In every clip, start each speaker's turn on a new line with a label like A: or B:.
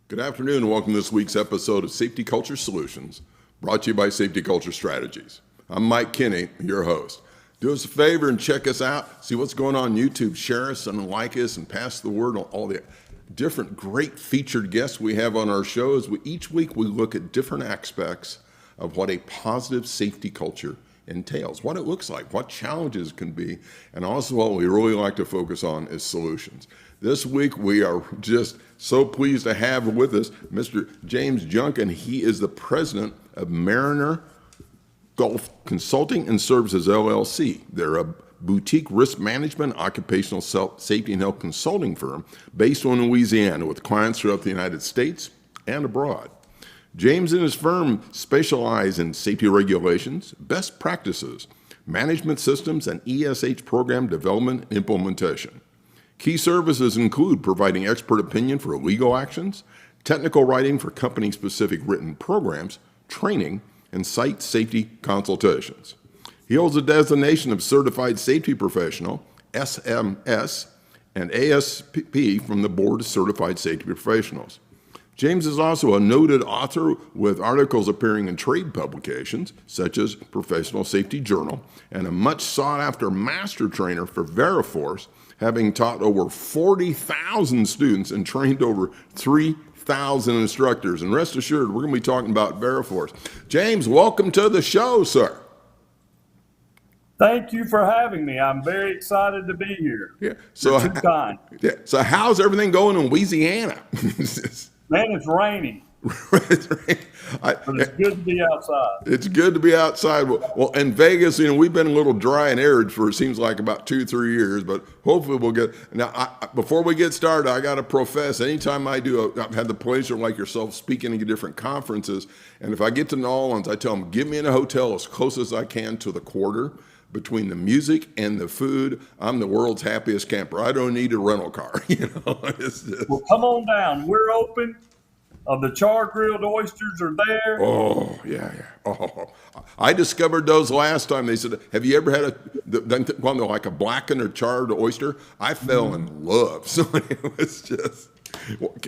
A: Good afternoon and welcome to this week's episode of Safety Culture Solutions, brought to you by Safety Culture Strategies. I'm Mike Kinney, your host. Do us a favor and check us out, see what's going on YouTube, share us and like us and pass the word on all the different great featured guests we have on our shows. Each week we look at different aspects of what a positive safety culture entails, what it looks like, what challenges can be, and also what we really like to focus on is solutions. This week, we are just so pleased to have with us Mr. James Junkin. He is the president of Mariner Gulf Consulting and Services, L.L.C. They're a boutique risk management, occupational safety and health consulting firm based in Louisiana with clients throughout the United States and abroad. James and his firm specialize in safety regulations, best practices, management systems, and ESH program development and implementation. Key services include providing expert opinion for legal actions, technical writing for company-specific written programs, training, and site safety consultations. He holds a designation of Certified Safety Professional, SMS, and ASP from the Board of Certified Safety Professionals. James is also a noted author with articles appearing in trade publications, such as Professional Safety Journal, and a much sought-after master trainer for Veriforce, having taught over 40,000 students and trained over 3,000 instructors. And rest assured, we're going to be talking about Veriforce. James, welcome to the show, sir.
B: Thank you for having me. I'm very excited to be here.
A: Yeah. So,
B: You're too kind.
A: Yeah. So how's everything going in Louisiana?
B: Man, it's raining. But it's good to be outside.
A: It's good to be outside. Well, in Vegas, we've been a little dry and arid for it seems like about 2-3 years, but hopefully we'll get. Now, before we get started, I got to profess, anytime I've had the pleasure like yourself speaking at different conferences, and if I get to New Orleans, I tell them, get me in a hotel as close as I can to the quarter. Between the music and the food, I'm the world's happiest camper. I don't need a rental car. It's just...
B: Well, come on down. We're open. The char-grilled oysters are there.
A: Oh, yeah. Oh, I discovered those last time. They said, have you ever had like a blackened or charred oyster? I fell in love. So it was just,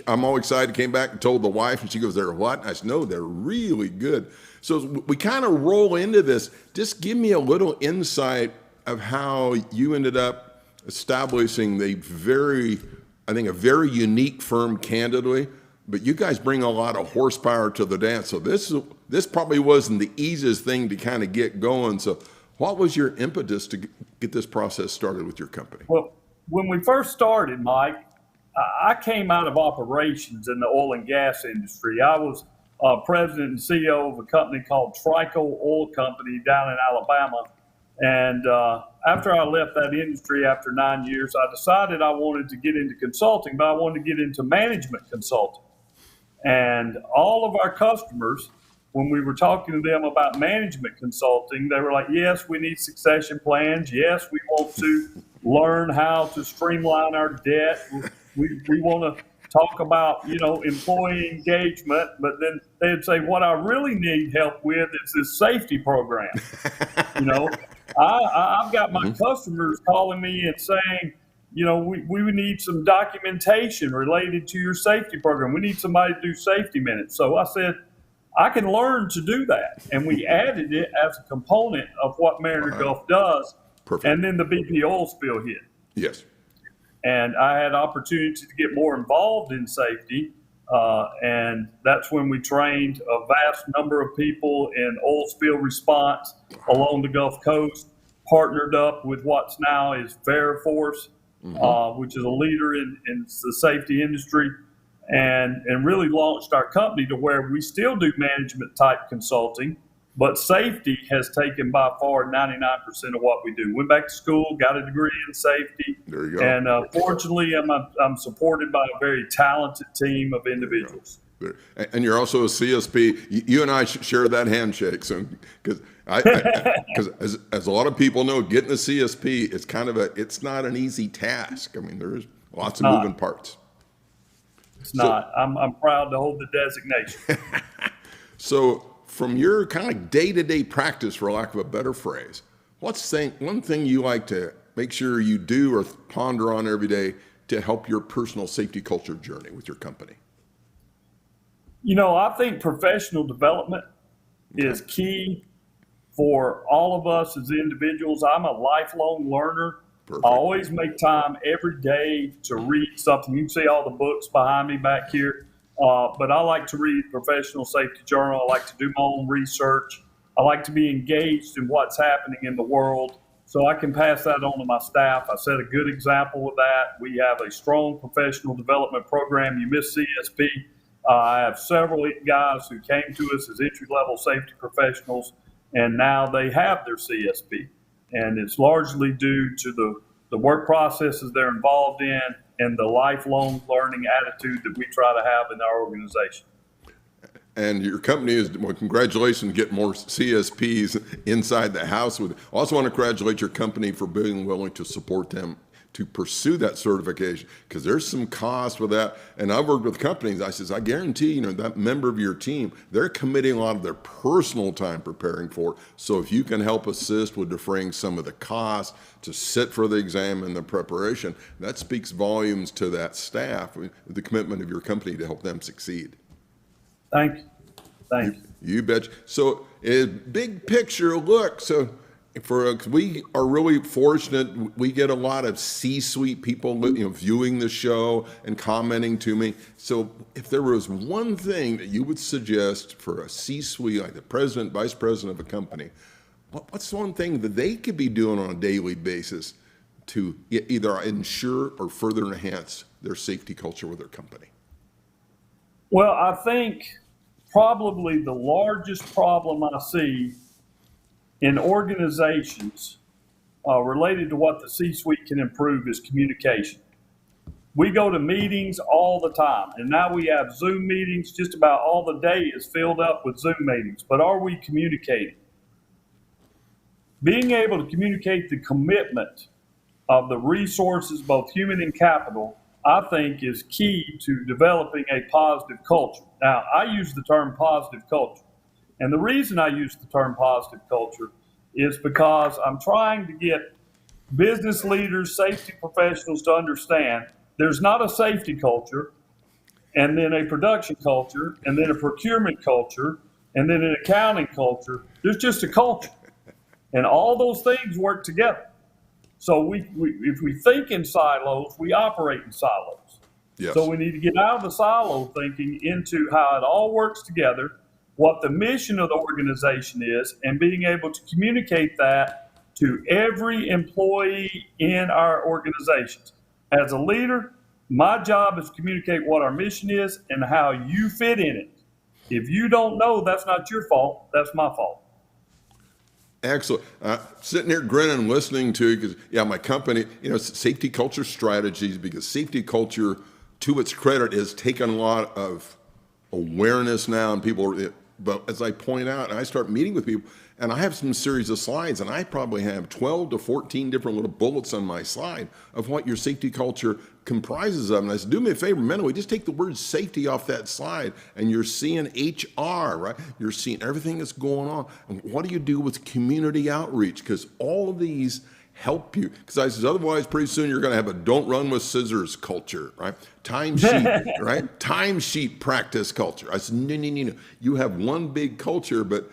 A: I'm all excited. Came back and told the wife, and she goes, they're what? I said, no, they're really good. So we kind of roll into this. Just give me a little insight of how you ended up establishing a very unique firm, candidly. But you guys bring a lot of horsepower to the dance. So this probably wasn't the easiest thing to kind of get going. So what was your impetus to get this process started with your company?
B: Well, when we first started, Mike, I came out of operations in the oil and gas industry. I was president and CEO of a company called Trico Oil Company down in Alabama. And after I left that industry after 9 years, I decided I wanted to get into consulting, but I wanted to get into management consulting. And all of our customers, when we were talking to them about management consulting, they were like, yes, we need succession plans. Yes, we want to learn how to streamline our debt. We want to talk about, employee engagement. But then they'd say, what I really need help with is this safety program. I've got my customers calling me and saying, we need some documentation related to your safety program. We need somebody to do safety minutes. So I said, I can learn to do that. And we added it as a component of what Mariner Gulf does.
A: Perfect.
B: And then the BP oil spill hit.
A: Yes.
B: And I had opportunity to get more involved in safety. And that's when we trained a vast number of people in oil spill response along the Gulf Coast, partnered up with what's now is Veriforce. Which is a leader in the safety industry, and really launched our company to where we still do management type consulting, but safety has taken by far 99% of what we do. Went back to school, got a degree in safety.
A: There you go.
B: And fortunately, I'm supported by a very talented team of individuals.
A: And you're also a CSP. You and I share that handshake, so because as a lot of people know, getting a CSP is it's not an easy task. I mean, there's lots of moving parts.
B: It's not. I'm proud to hold the designation.
A: So, from your kind of day-to-day practice, for lack of a better phrase, what's one thing you like to make sure you do or ponder on every day to help your personal safety culture journey with your company?
B: I think professional development is key for all of us as individuals. I'm a lifelong learner. I
A: Perfect.
B: always make time every day to read something. You can see all the books behind me back here. But I like to read Professional Safety Journal. I like to do my own research. I like to be engaged in what's happening in the world so I can pass that on to my staff. I set a good example with that. We have a strong professional development program. You missed CSP. I have several guys who came to us as entry level safety professionals, and now they have their CSP. And it's largely due to the work processes they're involved in and the lifelong learning attitude that we try to have in our organization.
A: And your company is, well, congratulations, get more CSPs inside the house. With, I also want to congratulate your company for being willing to support them to pursue that certification, because there's some cost with that. And I've worked with companies, I says, I guarantee, that member of your team, they're committing a lot of their personal time preparing for it. So if you can help assist with defraying some of the costs to sit for the exam and the preparation, that speaks volumes to that staff, the commitment of your company to help them succeed.
B: Thank you. Thank you.
A: You bet. So, big picture look. So, we are really fortunate. We get a lot of C-suite people, viewing the show and commenting to me. So, if there was one thing that you would suggest for a C-suite, like the president, vice president of a company, what's one thing that they could be doing on a daily basis to either ensure or further enhance their safety culture with their company?
B: Well, I think probably the largest problem I see in organizations related to what the C-suite can improve is communication. We go to meetings all the time, and now we have Zoom meetings. Just about all the day is filled up with Zoom meetings. But are we communicating? Being able to communicate the commitment of the resources, both human and capital, I think is key to developing a positive culture. Now, I use the term positive culture. And the reason I use the term positive culture is because I'm trying to get business leaders, safety professionals to understand there's not a safety culture and then a production culture and then a procurement culture and then an accounting culture. There's just a culture. And all those things work together. So if we think in silos, we operate in silos.
A: Yes.
B: So we need to get out of the silo thinking into how it all works together, what the mission of the organization is, and being able to communicate that to every employee in our organizations. As a leader, my job is to communicate what our mission is and how you fit in it. If you don't know, that's not your fault, that's my fault.
A: Excellent. Sitting here grinning, listening to you, because my company, safety culture strategies, because safety culture, to its credit, has taken a lot of awareness now, and people. But as I point out, I start meeting with people, and I have some series of slides, and I probably have 12 to 14 different little bullets on my slide of what your safety culture comprises of. And I said, do me a favor, mentally, just take the word safety off that slide, and you're seeing HR, right? You're seeing everything that's going on. And what do you do with community outreach? Because all of these help you. Because I says, otherwise, pretty soon you're going to have a don't run with scissors culture, right? Timesheet, right? Timesheet practice culture. I said, no. You have one big culture, but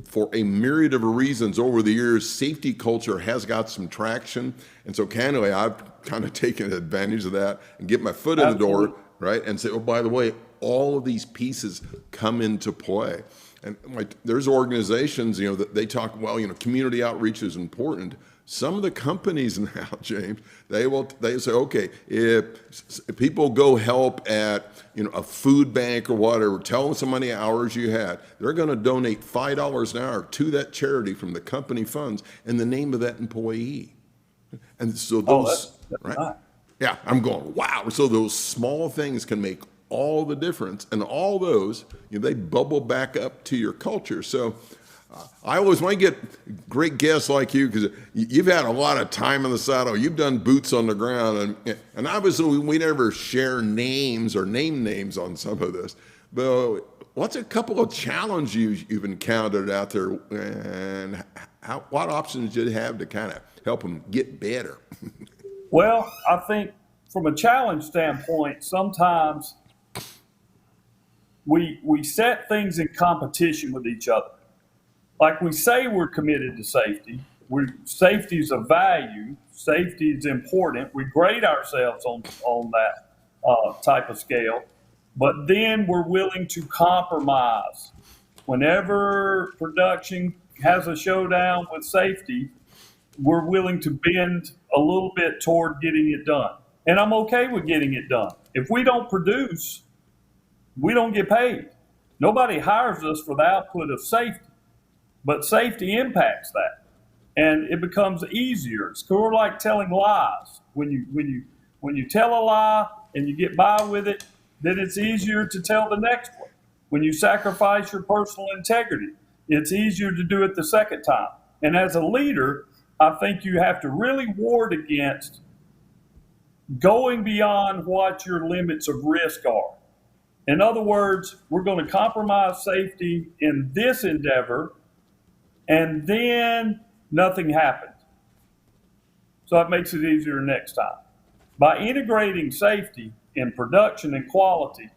A: for a myriad of reasons over the years, safety culture has got some traction. And so candidly, I've kind of taken advantage of that and get my foot in the door, right? And say, oh, by the way, all of these pieces come into play. And there's organizations, that they talk, community outreach is important. Some of the companies now, James, they say, okay, if people go help at a food bank or whatever, tell them how many hours you had, they're going to donate $5 an hour to that charity from the company funds in the name of that employee. And so those,
B: that's
A: right?
B: nice.
A: Yeah, I'm going, wow. So those small things can make all the difference, and all those, they bubble back up to your culture. So I always want to get great guests like you, because you've had a lot of time in the saddle. You've done boots on the ground, and obviously we never share names or name names on some of this. But what's a couple of challenges you've encountered out there, and what options do you have to kind of help them get better?
B: Well, I think from a challenge standpoint, sometimes we set things in competition with each other. Like we say we're committed to safety. Safety is a value. Safety is important. We grade ourselves on that type of scale. But then we're willing to compromise. Whenever production has a showdown with safety, we're willing to bend a little bit toward getting it done. And I'm okay with getting it done. If we don't produce, we don't get paid. Nobody hires us for the output of safety, but safety impacts that. And it becomes easier. It's sort of like telling lies. When you tell a lie and you get by with it, then it's easier to tell the next one. When you sacrifice your personal integrity, it's easier to do it the second time. And as a leader, I think you have to really ward against going beyond what your limits of risk are. In other words, we're going to compromise safety in this endeavor, and then nothing happens. So that makes it easier next time. By integrating safety in production and quality,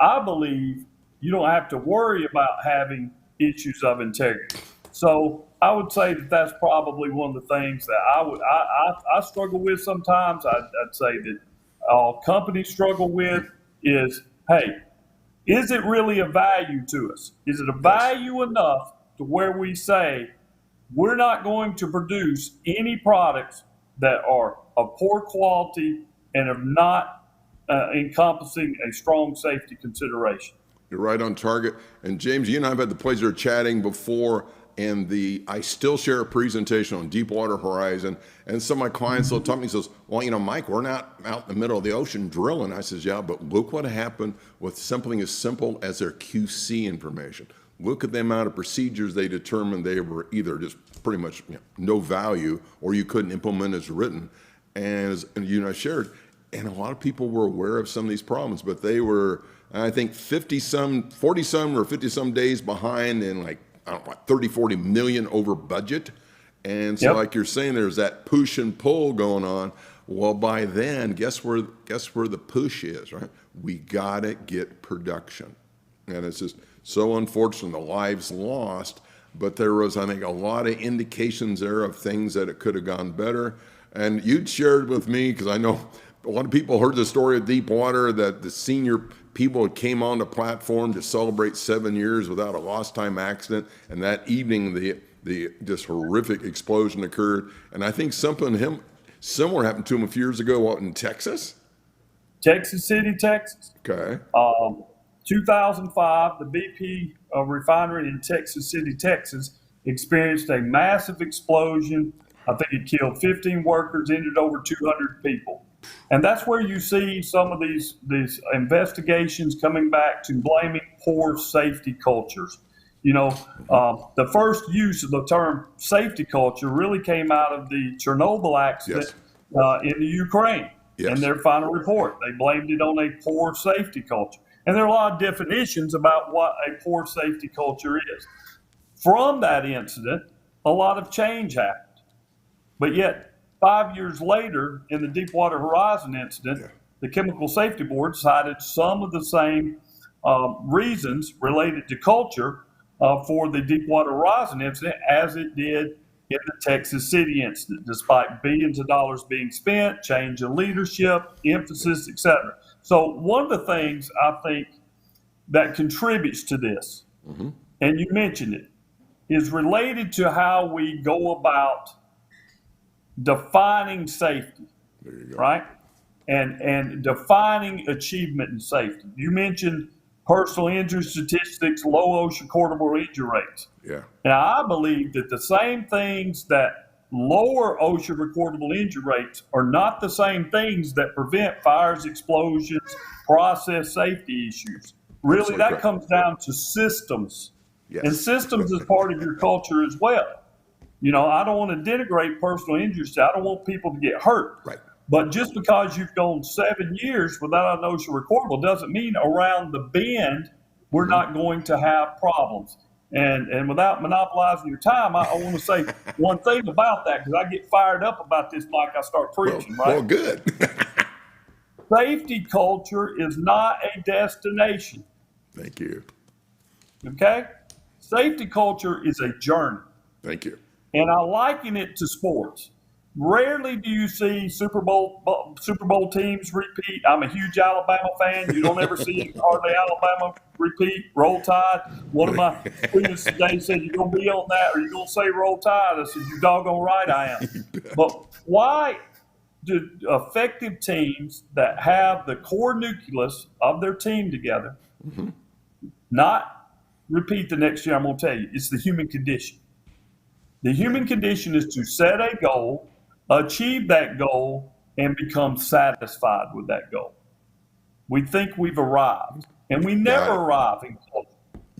B: I believe you don't have to worry about having issues of integrity. So I would say that that's probably one of the things that I struggle with sometimes. I'd say that all companies struggle with is, hey, is it really a value to us? Is it a value enough to where we say we're not going to produce any products that are of poor quality and are not encompassing a strong safety consideration?
A: You're right on target. And James, you and I have had the pleasure of chatting before, and I still share a presentation on Deepwater Horizon, and some of my clients will talk to me and says, well, Mike, we're not out in the middle of the ocean drilling. I says, yeah, but look what happened with something as simple as their QC information. Look at the amount of procedures they determined they were either just pretty much no value, or you couldn't implement as written. And as you and I shared, and a lot of people were aware of some of these problems, but they were, I think 40 some or 50 some days behind, and like, I don't know, 30, 40 million over budget. And so like you're saying, there's that push and pull going on. Well, by then, guess where the push is, right? We gotta get production. And it's just so unfortunate, the lives lost, but there was, I think, a lot of indications there of things that it could have gone better. And you'd shared with me, because I know a lot of people heard the story of Deepwater, that the senior people came on the platform to celebrate 7 years without a lost time accident. And that evening, this horrific explosion occurred. And I think something similar happened to him a few years ago in Texas?
B: Texas City, Texas.
A: Okay.
B: 2005, the BP refinery in Texas City, Texas, experienced a massive explosion. I think it killed 15 workers, injured over 200 people. And that's where you see some of these investigations coming back to blaming poor safety cultures. The first use of the term safety culture really came out of the Chernobyl accident in the Ukraine. In their final report, they blamed it on a poor safety culture. And there are a lot of definitions about what a poor safety culture is. From that incident, a lot of change happened. But yet, 5 years later, in the Deepwater Horizon incident, the Chemical Safety Board cited some of the same reasons related to culture for the Deepwater Horizon incident as it did in the Texas City incident, despite billions of dollars being spent, change in leadership, emphasis, etc. So one of the things I think that contributes to this, and you mentioned it, is related to how we go about defining safety, right? And defining achievement in safety. You mentioned personal injury statistics, low OSHA recordable injury rates. Now, I believe that the same things that lower OSHA recordable injury rates are not the same things that prevent fires, explosions, process safety issues. Really, that comes down to systems. And systems is part of your culture as well. I don't want to denigrate personal injuries. I don't want people to get hurt. But just because you've gone 7 years without an OSHA recordable doesn't mean around the bend we're not going to have problems. And without monopolizing your time, I want to say one thing about that, because I get fired up about this like I start preaching, right?
A: Well, good.
B: Safety culture is not a destination.
A: Thank you.
B: Okay? Safety culture is a journey.
A: Thank you.
B: And I liken it to sports. Rarely do you see Super Bowl teams repeat. I'm a huge Alabama fan. You don't ever see hardly Alabama repeat. Roll Tide. One of my students today said, "You're gonna be on that, or you're gonna say Roll Tide." I said, "You doggone right I am." But why do effective teams that have the core nucleus of their team together not repeat the next year? I'm gonna tell you, it's the human condition. The human condition is to set a goal, achieve that goal, and become satisfied with that goal. We think we've arrived, and we never arrive in culture.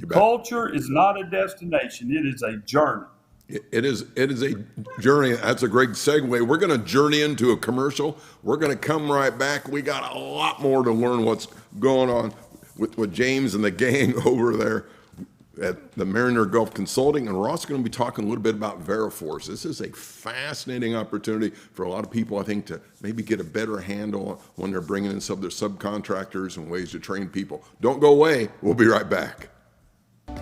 B: Culture is not a destination, it is a journey.
A: It is a journey. That's a great segue. We're going to journey into a commercial. We're going to come right back. We got a lot more to learn what's going on with James and the gang over there at the Mariner Gulf Consulting, and we're also going to be talking a little bit about Veriforce. This is a fascinating opportunity for a lot of people, I think, to maybe get a better handle on when they're bringing in some of their subcontractors and ways to train people. Don't go away. We'll be right back.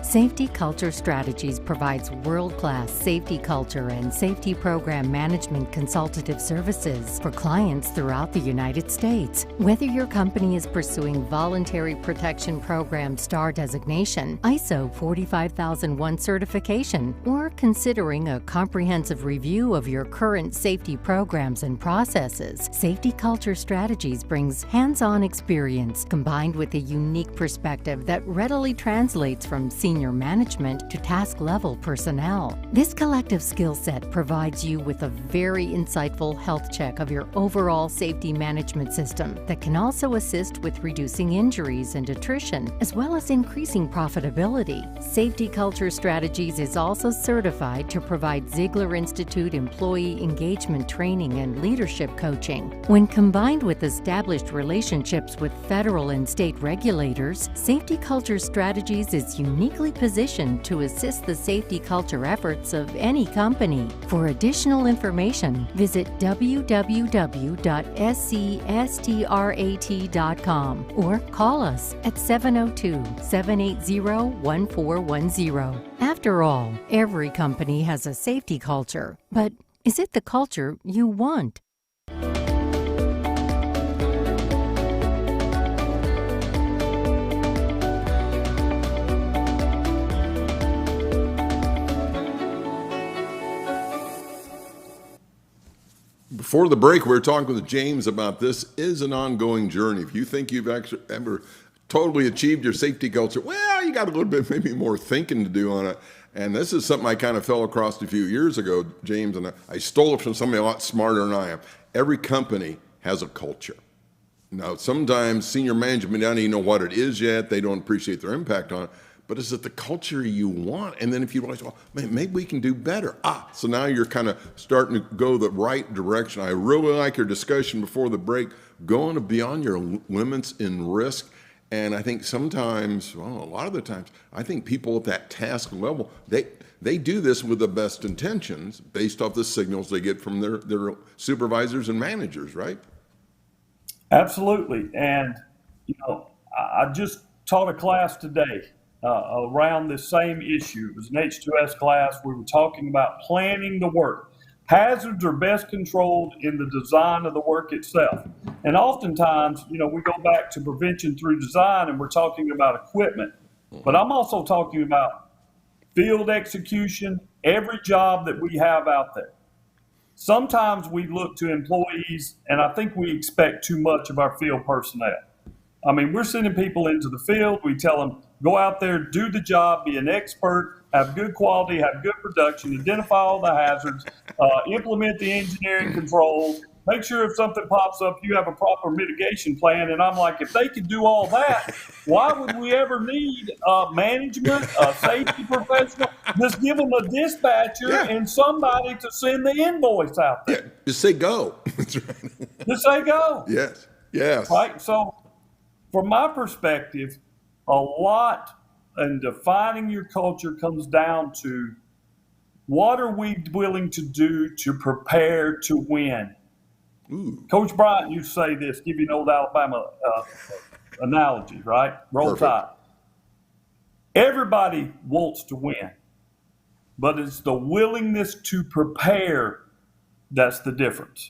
C: Safety Culture Strategies provides world-class safety culture and safety program management consultative services for clients throughout the United States. Whether your company is pursuing Voluntary Protection Program STAR designation, ISO 45001 certification, or considering a comprehensive review of your current safety programs and processes, Safety Culture Strategies brings hands-on experience combined with a unique perspective that readily translates from senior management to task-level personnel. This collective skill set provides you with a very insightful health check of your overall safety management system that can also assist with reducing injuries and attrition, as well as increasing profitability. Safety Culture Strategies is also certified to provide Ziegler Institute employee engagement training and leadership coaching. When combined with established relationships with federal and state regulators, Safety Culture Strategies is uniquely positioned to assist the safety culture efforts of any company. For additional information, visit www.scstrat.com or call us at 702-780-1410. After all, every company has a safety culture, but is it the culture you want?
A: Before the break, we were talking with James about this is an ongoing journey. If you think you've actually ever totally achieved your safety culture, well, you got a little bit maybe more thinking to do on it. And this is something I kind of fell across a few years ago, James, and I stole it from somebody a lot smarter than I am. Every company has a culture. Now, sometimes senior management don't even know what it is yet. They don't appreciate their impact on it. But is it the culture you want? And then if you realize, well, maybe we can do better. So now you're kind of starting to go the right direction. I really like your discussion before the break, going beyond your limits in risk. And I think sometimes, well, a lot of the times, I think people at that task level, they do this with the best intentions based off the signals they get from their supervisors and managers, right?
B: Absolutely. And, I just taught a class today around this same issue. It was an H2S class. We were talking about planning the work. Hazards are best controlled in the design of the work itself. And oftentimes, we go back to prevention through design and we're talking about equipment. But I'm also talking about field execution, every job that we have out there. Sometimes we look to employees, and I think we expect too much of our field personnel. I mean, we're sending people into the field. We tell them, go out there, do the job, be an expert, have good quality, have good production, identify all the hazards, implement the engineering controls, make sure if something pops up, you have a proper mitigation plan. And I'm like, if they could do all that, why would we ever need management, a safety professional? Just give them a dispatcher and somebody to send the invoice out there.
A: Yeah, just say go. That's right.
B: Just say go.
A: Yes. Yes.
B: Right. So from my perspective, a lot in defining your culture comes down to what are we willing to do to prepare to win?
A: Ooh.
B: Coach Bryant used to say this, give you an old Alabama analogy, right? Roll
A: Perfect.
B: Tide. Everybody wants to win, but it's the willingness to prepare that's the difference.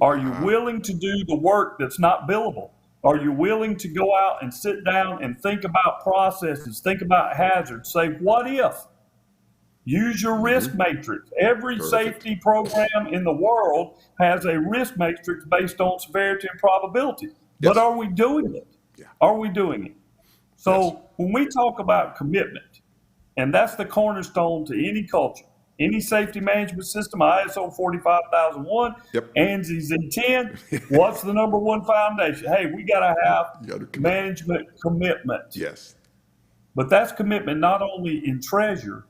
B: Are you willing to do the work that's not billable? Are you willing to go out and sit down and think about processes, think about hazards, say, what if? Use your risk matrix. Every safety program in the world has a risk matrix based on severity and probability. But are we doing it?
A: Yeah.
B: Are we doing it? So when we talk about commitment, and that's the cornerstone to any culture, any safety management system, ISO 45001, ANSI Z10, what's the number one foundation? Hey, we got to have management commitment.
A: Yes.
B: But that's commitment not only in treasure,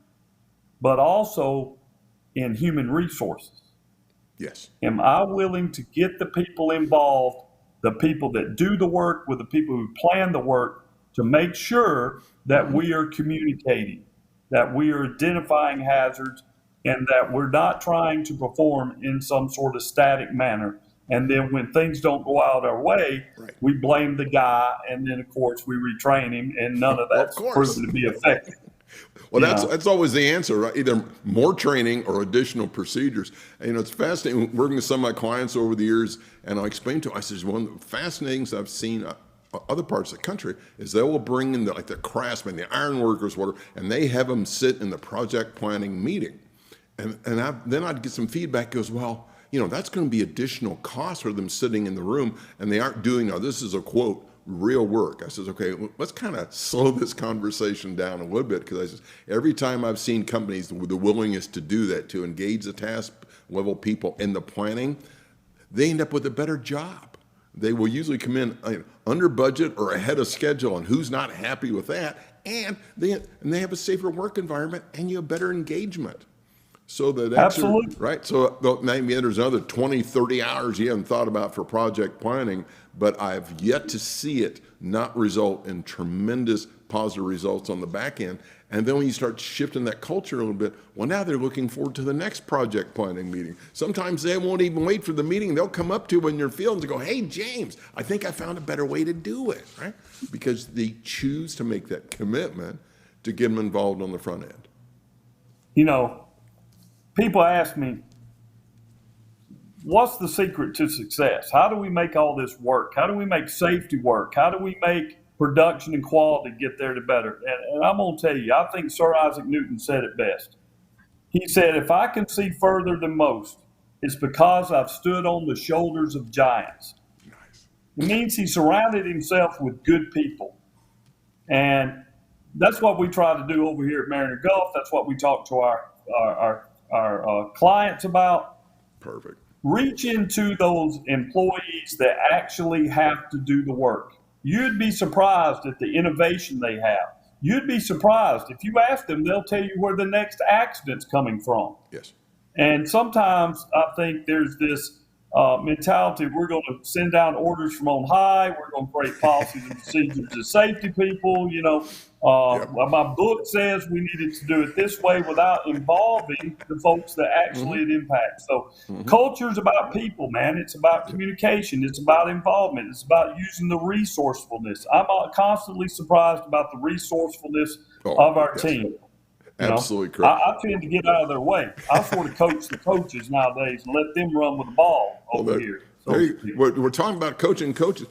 B: but also in human resources.
A: Yes.
B: Am I willing to get the people involved, the people that do the work with the people who plan the work, to make sure that we are communicating, that we are identifying hazards, and that we're not trying to perform in some sort of static manner. And then when things don't go out our way, we blame the guy, and then, of course, we retrain him, and none of that's proven to be effective.
A: Well, that's always the answer, right? Either more training or additional procedures. And, it's fascinating working with some of my clients over the years, and I explained to them, I said, one of the fascinating things I've seen other parts of the country is they will bring in the craftsmen, the iron workers, whatever, and they have them sit in the project planning meeting. And then I'd get some feedback, goes, well, that's going to be additional cost for them sitting in the room, and they aren't doing, this is a quote, real work. I says, okay, let's kind of slow this conversation down a little bit, because I says, every time I've seen companies with the willingness to do that, to engage the task level people in the planning, they end up with a better job. They will usually come in under budget or ahead of schedule, and who's not happy with that? And they have a safer work environment, and you have better engagement. So that
B: absolutely
A: right. So maybe there's another 20, 30 hours you haven't thought about for project planning, but I've yet to see it not result in tremendous positive results on the back end. And then when you start shifting that culture a little bit, well, now they're looking forward to the next project planning meeting. Sometimes they won't even wait for the meeting. They'll come up to you in your field and go, hey, James, I think I found a better way to do it, right? Because they choose to make that commitment to get them involved on the front end.
B: People ask me, what's the secret to success? How do we make all this work? How do we make safety work? How do we make production and quality get there to better? And I'm going to tell you, I think Sir Isaac Newton said it best. He said, if I can see further than most, it's because I've stood on the shoulders of giants.
A: Nice.
B: It means he surrounded himself with good people. And that's what we try to do over here at Mariner Gulf. That's what we talk to our clients about.
A: Perfect.
B: Reach into those employees that actually have to do the work. You'd be surprised at the innovation they have. You'd be surprised. If you ask them, they'll tell you where the next accident's coming from.
A: Yes.
B: And sometimes I think there's this mentality, we're going to send down orders from on high, we're going to create policies and procedures to safety people, my book says we needed to do it this way without involving the folks that actually it impacts. So culture is about people, man. It's about communication. It's about involvement. It's about using the resourcefulness. I'm constantly surprised about the resourcefulness of our team.
A: Absolutely correct.
B: I tend to get out of their way. I sort of coach the coaches nowadays and let them run with the ball over here. So
A: we're talking about coaching coaches,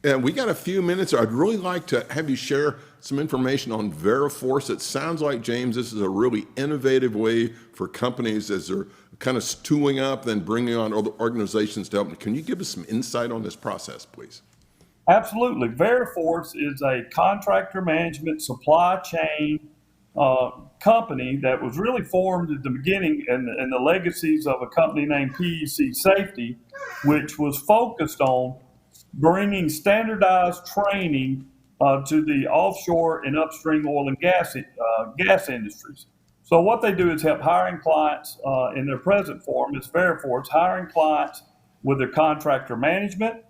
A: and we got a few minutes. I'd really like to have you share some information on Veriforce. It sounds like, James, this is a really innovative way for companies as they're kind of tooling up, then bringing on other organizations to help. Can you give us some insight on this process, please?
B: Absolutely. Veriforce is a contractor management supply chain company that was really formed at the beginning in the legacies of a company named PEC Safety, which was focused on bringing standardized training to the offshore and upstream oil and gas industries. So what they do is help hiring clients in their present form is Veriforce, hiring clients with their contractor management,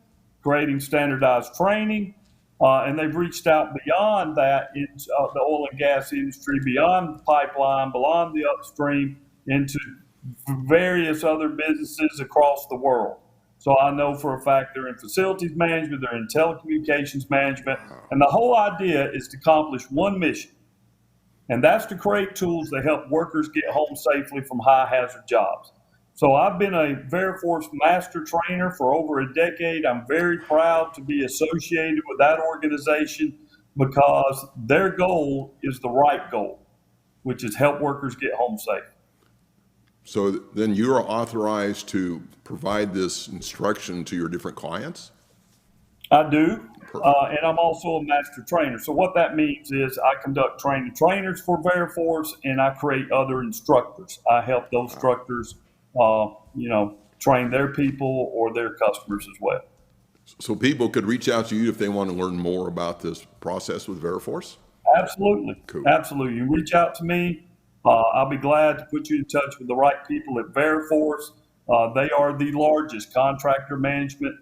B: creating standardized training, and they've reached out beyond that into the oil and gas industry, beyond the pipeline, beyond the upstream, into various other businesses across the world. So I know for a fact they're in facilities management, they're in telecommunications management, and the whole idea is to accomplish one mission, And that's to create tools that help workers get home safely from high hazard jobs. So I've been a Veriforce master trainer for over a decade. I'm very proud to be associated with that organization because their goal is the right goal, which is help workers get home safe.
A: So then you are authorized to provide this instruction to your different clients?
B: I do, and I'm also a master trainer. So what that means is I conduct training trainers for Veriforce, and I create other instructors. I help those instructors, train their people or their customers as well.
A: So people could reach out to you if they want to learn more about this process with Veriforce?
B: Absolutely.
A: Cool.
B: Absolutely. You reach out to me. I'll be glad to put you in touch with the right people at Veriforce. They are the largest contractor management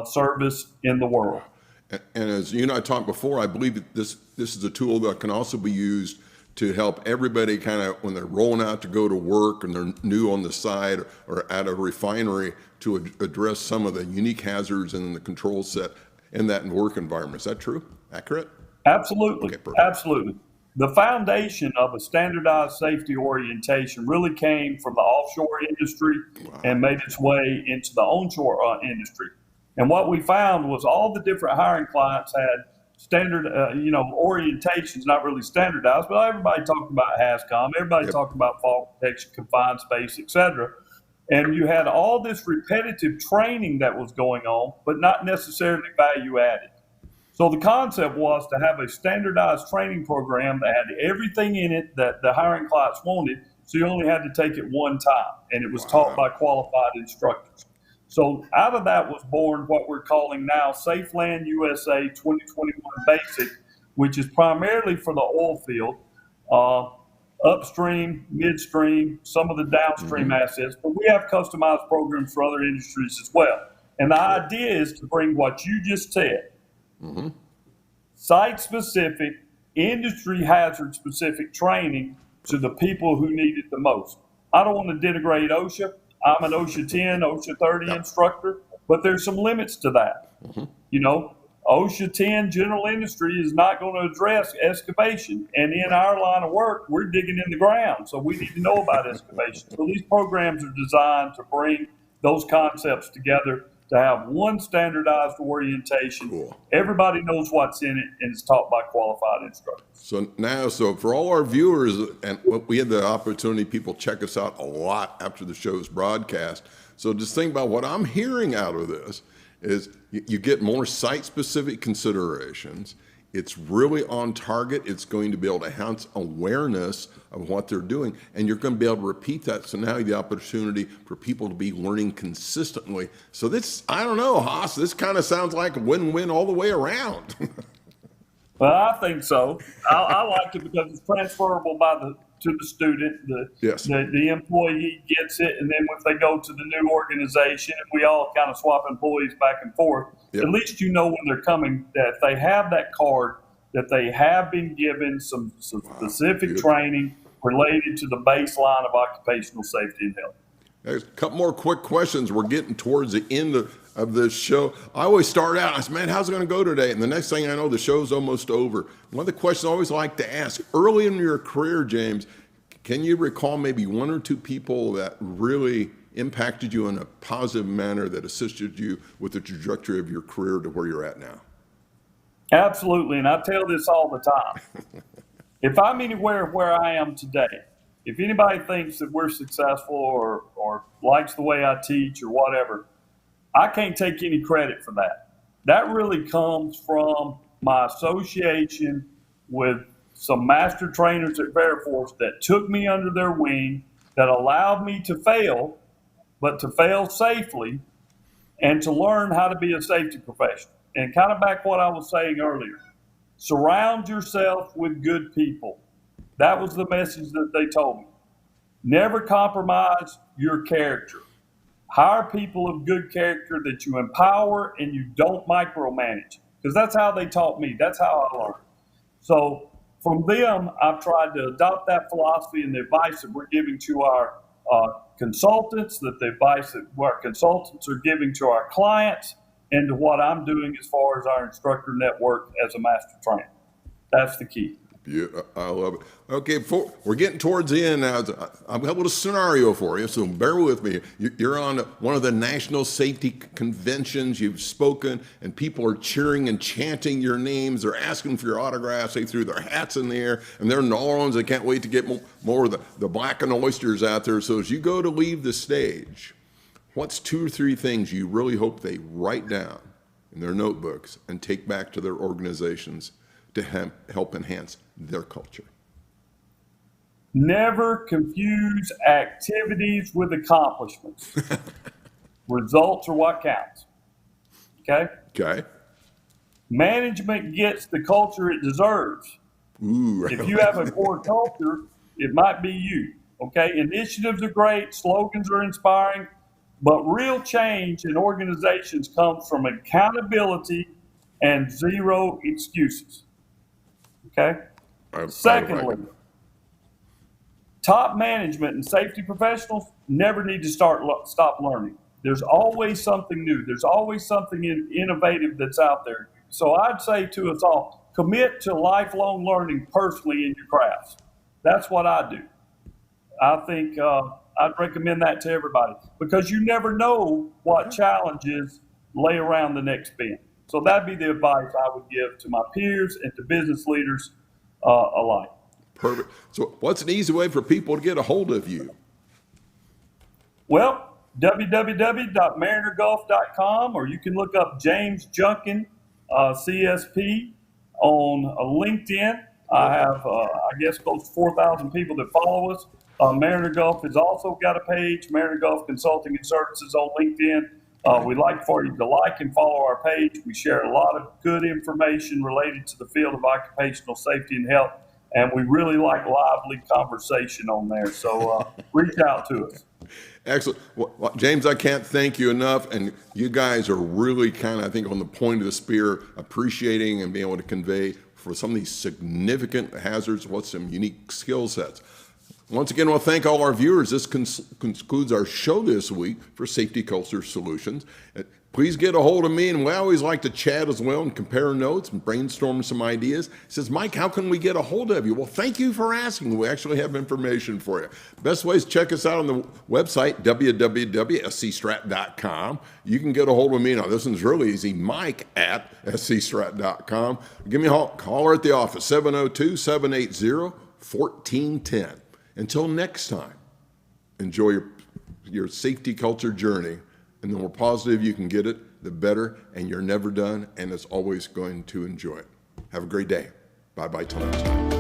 B: service in the world.
A: And as you and I talked before, I believe that this is a tool that can also be used to help everybody kind of when they're rolling out to go to work and they're new on the side or at a refinery to address some of the unique hazards in the control set in that work environment. Is that true? Accurate?
B: Absolutely.
A: Okay,
B: Absolutely. The foundation of a standardized safety orientation really came from the offshore industry and made its way into the onshore industry. And what we found was all the different hiring clients had standard, orientations, not really standardized, but everybody talked about HAZCOM, everybody talked about fall protection, confined space, et cetera. And you had all this repetitive training that was going on, but not necessarily value added. So the concept was to have a standardized training program that had everything in it that the hiring clients wanted, so you only had to take it one time, and it was taught by qualified instructors. So out of that was born what we're calling now Safe Land USA 2021 Basic, which is primarily for the oil field, upstream, midstream, some of the downstream assets, but we have customized programs for other industries as well. And the idea is to bring what you just said, site-specific, industry hazard-specific training to the people who need it the most. I don't want to denigrate OSHA. I'm an OSHA 10, OSHA 30 instructor, but there's some limits to that. OSHA 10 general industry is not going to address excavation. And in our line of work, we're digging in the ground. So we need to know about excavation. So these programs are designed to bring those concepts together to have one standardized orientation.
A: Cool.
B: Everybody knows what's in it, and it's taught by qualified instructors.
A: So for all our viewers, and we had the opportunity, people check us out a lot after the show's broadcast. So just think about what I'm hearing out of this is you get more site-specific considerations. It's really on target. It's going to be able to enhance awareness of what they're doing, and you're going to be able to repeat that. So now the opportunity for people to be learning consistently. So this, I don't know, Haas, this kind of sounds like a win-win all the way around.
B: Well, I think so. I like it because it's transferable to the student. The employee gets it, and then if they go to the new organization, and we all kind of swap employees back and forth, at least you know when they're coming that they have that card, that they have been given some specific training related to the baseline of occupational safety and health.
A: There's a couple more quick questions. We're getting towards the end of this show. I always start out, I say, man, how's it going to go today? And the next thing I know, the show's almost over. One of the questions I always like to ask, early in your career, James, can you recall maybe one or two people that really impacted you in a positive manner that assisted you with the trajectory of your career to where you're at now?
B: Absolutely, and I tell this all the time. If I'm anywhere where I am today, if anybody thinks that we're successful or likes the way I teach or whatever, I can't take any credit for that. That really comes from my association with some master trainers at Veriforce that took me under their wing, that allowed me to fail, but to fail safely and to learn how to be a safety professional. And kind of back what I was saying earlier, surround yourself with good people. That was the message that they told me. Never compromise your character. Hire people of good character that you empower and you don't micromanage, because that's how they taught me. That's how I learned. So from them, I've tried to adopt that philosophy and the advice that we're giving to our consultants, that the advice that our consultants are giving to our clients, and to what I'm doing as far as our instructor network as a master trainer. That's the key.
A: I love it. Okay, we're getting towards the end now. I've got a little scenario for you, so bear with me. You're on one of the national safety conventions. You've spoken, and people are cheering and chanting your names. They're asking for your autographs. They threw their hats in the air, and they're in New Orleans. They can't wait to get more of the black and oysters out there. So as you go to leave the stage, what's 2 or 3 things you really hope they write down in their notebooks and take back to their organizations to help enhance their culture?
B: Never confuse activities with accomplishments. Results are what counts. Okay?
A: Okay.
B: Management gets the culture it deserves.
A: Ooh,
B: If you have a poor culture, it might be you. Okay? Initiatives are great, slogans are inspiring, but real change in organizations comes from accountability and zero excuses. Okay? Secondly, top management and safety professionals never need to stop learning. There's always something new. There's always something innovative that's out there. So I'd say to us all, commit to lifelong learning personally in your crafts. That's what I do. I think I'd recommend that to everybody because you never know what challenges lay around the next bend. So that'd be the advice I would give to my peers and to business leaders alike.
A: Perfect. So what's an easy way for people to get a hold of you?
B: Well, www.marinergulf.com, or you can look up James Junkin, CSP, on LinkedIn. I have, I guess, close to 4,000 people that follow us. Mariner Gulf has also got a page, Mariner Gulf Consulting and Services on LinkedIn. We'd like for you to like and follow our page. We share a lot of good information related to the field of occupational safety and health, and we really like lively conversation on there. So reach out to us.
A: Excellent. Well, James, I can't thank you enough, and you guys are really kind of, I think, on the point of the spear, appreciating and being able to convey for some of these significant hazards what some unique skill sets. Once again, I want to thank all our viewers. This concludes our show this week for Safety Culture Solutions. Please get a hold of me, and we always like to chat as well and compare notes and brainstorm some ideas. He says, Mike, how can we get a hold of you? Well, thank you for asking. We actually have information for you. Best way is check us out on the website, www.scstrat.com. You can get a hold of me. Now, this one's really easy, mike@scstrat.com. Give me a call at the office, 702-780-1410. Until next time, enjoy your safety culture journey. And the more positive you can get it, the better, and you're never done, and it's always going to enjoy it. Have a great day. Bye-bye till next time.